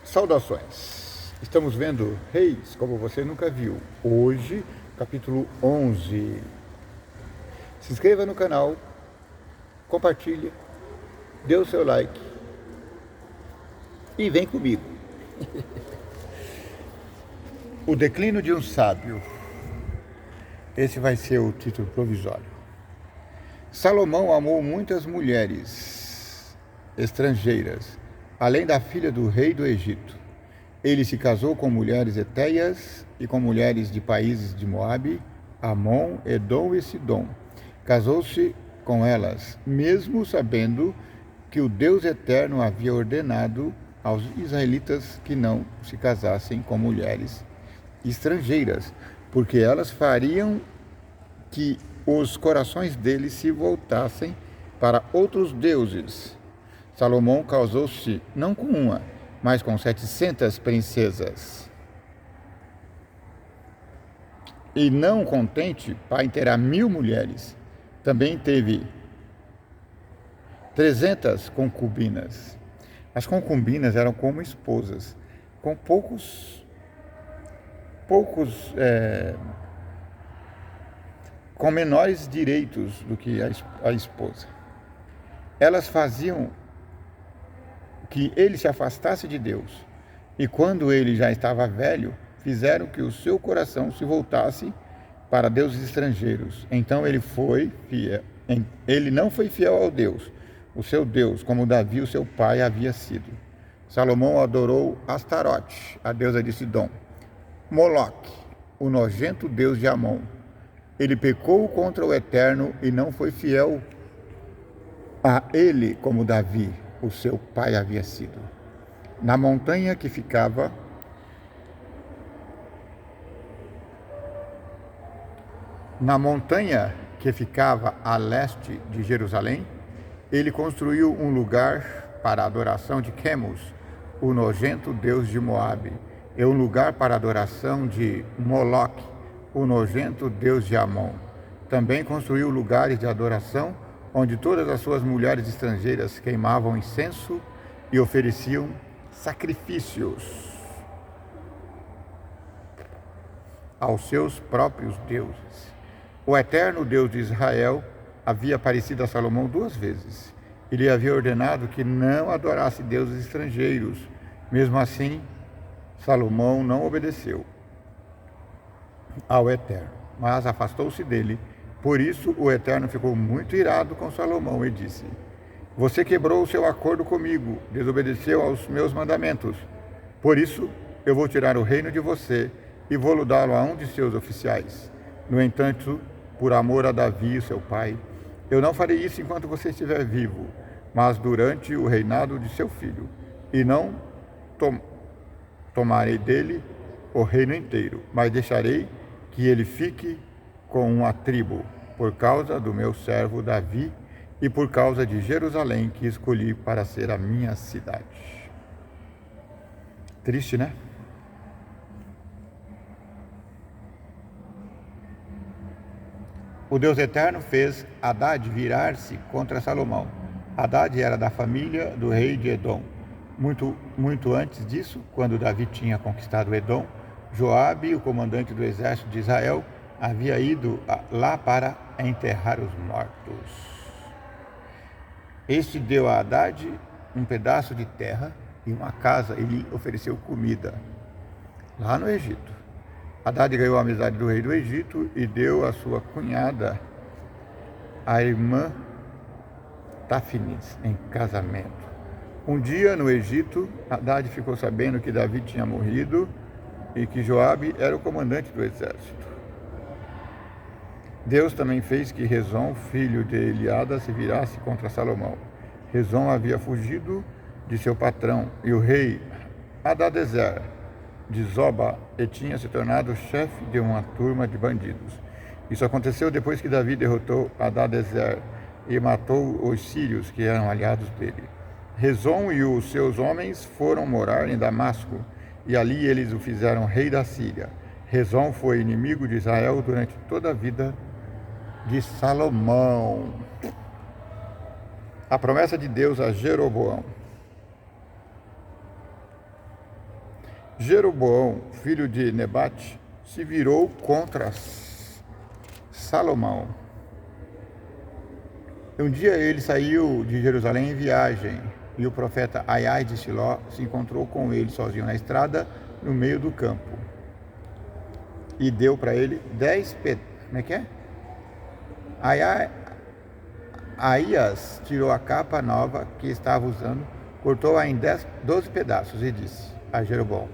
Saudações! Estamos vendo Reis como você nunca viu. Hoje, capítulo 11. Se inscreva no canal, compartilhe, dê o seu like e vem comigo. O declínio de um sábio. Esse vai ser o título provisório. Salomão amou muitas mulheres estrangeiras, além da filha do rei do Egito. Ele se casou com mulheres hetéias e com mulheres de países de Moabe, Amon, Edom e Sidom. Casou-se com elas, mesmo sabendo que o Deus Eterno havia ordenado aos israelitas que não se casassem com mulheres estrangeiras, porque elas fariam que os corações deles se voltassem para outros deuses. Salomão casou-se não com uma, mas com 700 princesas. E não contente, pai terá 1000 mulheres. Também teve 300 concubinas. As concubinas eram como esposas, com com menores direitos do que a esposa. Elas faziam que ele se afastasse de Deus, e quando ele já estava velho, fizeram que o seu coração se voltasse para deuses estrangeiros. Então ele não foi fiel ao Deus, o seu Deus, como Davi, o seu pai, havia sido. Salomão adorou Astarote, a deusa de Sidom, Moloque, o nojento deus de Amon. Ele pecou contra o Eterno e não foi fiel a ele como Davi, o seu pai, havia sido. Na montanha que ficava a leste de Jerusalém, ele construiu um lugar para a adoração de Quemos, o nojento deus de Moabe, e um lugar para a adoração de Moloque, o nojento deus de Amon. Também construiu lugares de adoração onde todas as suas mulheres estrangeiras queimavam incenso e ofereciam sacrifícios aos seus próprios deuses. O eterno Deus de Israel havia aparecido a Salomão 2 vezes. Ele havia ordenado que não adorasse deuses estrangeiros. Mesmo assim, Salomão não obedeceu ao Eterno, mas afastou-se dele. Por isso, o Eterno ficou muito irado com Salomão e disse: Você quebrou o seu acordo comigo, desobedeceu aos meus mandamentos. Por isso, eu vou tirar o reino de você e vou dá-lo a um de seus oficiais. No entanto, por amor a Davi, seu pai, eu não farei isso enquanto você estiver vivo, mas durante o reinado de seu filho, e não tomarei dele o reino inteiro, mas deixarei que ele fique com uma tribo, por causa do meu servo Davi e por causa de Jerusalém, que escolhi para ser a minha cidade. Triste, né? O Deus Eterno fez Hadad virar-se contra Salomão. Hadad era da família do rei de Edom. Muito antes disso, quando Davi tinha conquistado Edom, Joabe, o comandante do exército de Israel, havia ido lá para enterrar os mortos. Este deu a Hadad um pedaço de terra e uma casa e lhe ofereceu comida lá no Egito. Hadad ganhou a amizade do rei do Egito e deu a sua cunhada, a irmã Táfnis, em casamento. Um dia no Egito, Hadad ficou sabendo que Davi tinha morrido e que Joabe era o comandante do exército. Deus também fez que Rezon, filho de Eliada, se virasse contra Salomão. Rezon havia fugido de seu patrão e o rei Hadadezer de Zoba e tinha se tornado chefe de uma turma de bandidos. Isso aconteceu depois que Davi derrotou Hadadezer e matou os sírios que eram aliados dele. Rezon e os seus homens foram morar em Damasco, e ali eles o fizeram rei da Síria. Rezon foi inimigo de Israel durante toda a vida de Salomão. A promessa de Deus a Jeroboão. Jeroboão, filho de Nebate, se virou contra Salomão. Um dia ele saiu de Jerusalém em viagem, e o profeta Aiai de Siló se encontrou com ele sozinho na estrada, no meio do campo. E deu para ele 10 pedaços. Como é que é? Aías tirou a capa nova que estava usando, cortou-a em 12 pedaços e disse a Jeroboão: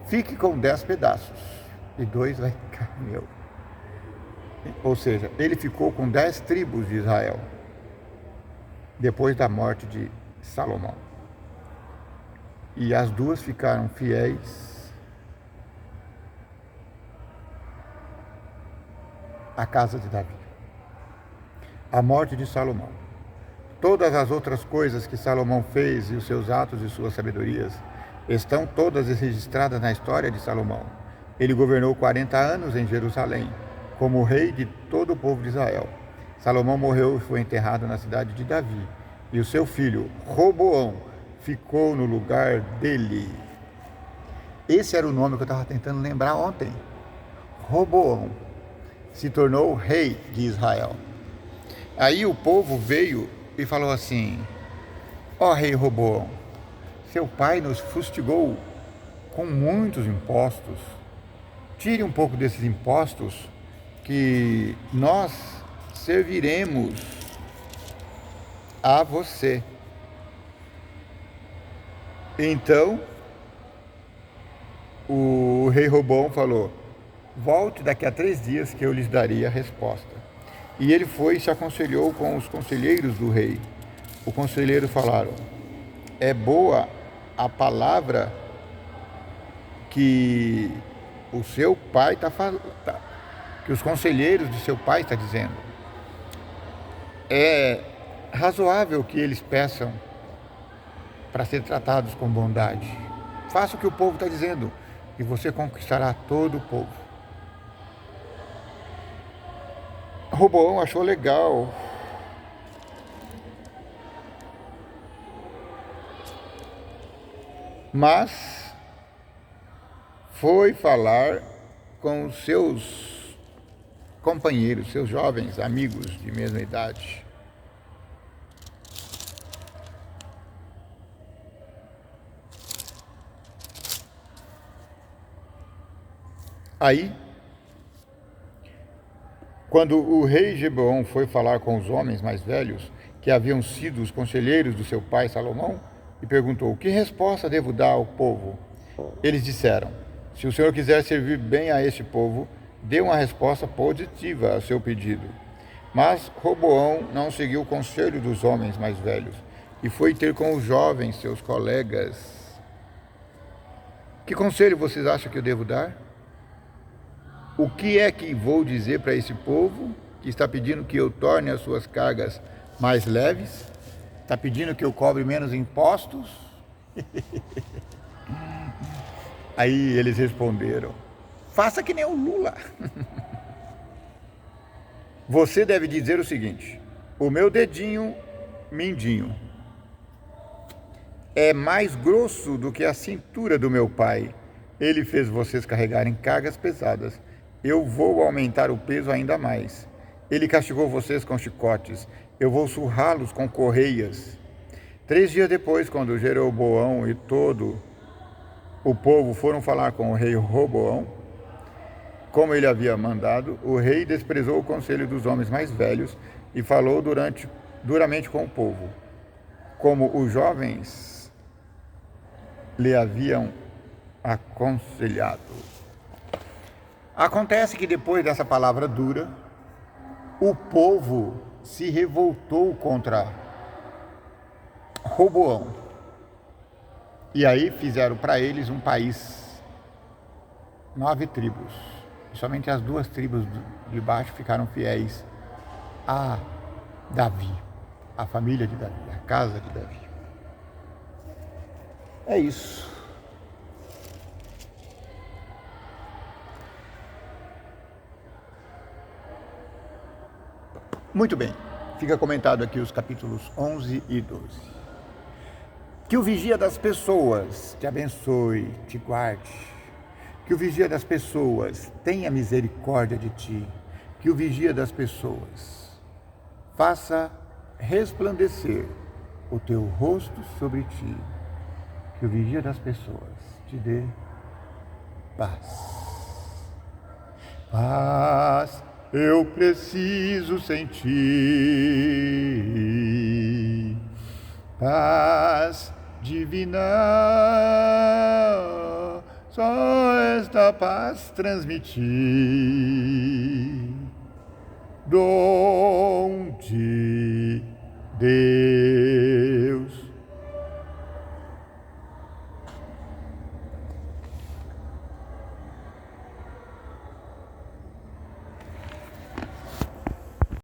fique com 10 pedaços, e 2 vai ficar meu. Ou seja, ele ficou com 10 tribos de Israel, depois da morte de Salomão. E as 2 ficaram fiéis à casa de Davi. A morte de Salomão. Todas as outras coisas que Salomão fez e os seus atos e suas sabedorias estão todas registradas na história de Salomão. Ele governou 40 anos em Jerusalém, como rei de todo o povo de Israel. Salomão morreu e foi enterrado na cidade de Davi, e o seu filho Roboão ficou no lugar dele. Esse era o nome que eu estava tentando lembrar ontem. Roboão se tornou rei de Israel. Aí o povo veio e falou assim: ó rei Roboão, seu pai nos fustigou com muitos impostos. Tire um pouco desses impostos que nós serviremos a você. Então o rei Roboão falou: volte daqui a 3 dias que eu lhes daria a resposta. E ele foi e se aconselhou com os conselheiros do rei. Os conselheiros falaram: é boa a palavra que o seu pai está falando, que os conselheiros de seu pai estão dizendo. É razoável que eles peçam para ser tratados com bondade. Faça o que o povo está dizendo e você conquistará todo o povo. Roboão achou legal. Mas foi falar com os seus companheiros, seus jovens amigos de mesma idade. Aí, quando o rei Jeroboão foi falar com os homens mais velhos, que haviam sido os conselheiros do seu pai Salomão, e perguntou: que resposta devo dar ao povo? Eles disseram: se o senhor quiser servir bem a este povo, dê uma resposta positiva ao seu pedido. Mas Roboão não seguiu o conselho dos homens mais velhos e foi ter com os jovens, seus colegas. Que conselho vocês acham que eu devo dar? O que é que vou dizer para esse povo que está pedindo que eu torne as suas cargas mais leves? Está pedindo que eu cobre menos impostos? Aí eles responderam: faça que nem o Lula. Você deve dizer o seguinte: o meu dedinho mindinho é mais grosso do que a cintura do meu pai. Ele fez vocês carregarem cargas pesadas. Eu vou aumentar o peso ainda mais. Ele castigou vocês com chicotes. Eu vou surrá-los com correias. 3 dias depois, quando Jeroboão e todo o povo foram falar com o rei Roboão, como ele havia mandado, o rei desprezou o conselho dos homens mais velhos e falou duramente com o povo, como os jovens lhe haviam aconselhado. Acontece que depois dessa palavra dura, o povo se revoltou contra Roboão. E aí fizeram para eles um país, 9 tribos. E somente as 2 tribos de baixo ficaram fiéis a Davi, a família de Davi, a casa de Davi. É isso. Muito bem, fica comentado aqui os capítulos 11 e 12. Que o vigia das pessoas te abençoe, te guarde. Que o vigia das pessoas tenha misericórdia de ti. Que o vigia das pessoas faça resplandecer o teu rosto sobre ti. Que o vigia das pessoas te dê paz. Paz eu preciso sentir. Paz divina, só esta paz transmitir. Dom de Deus.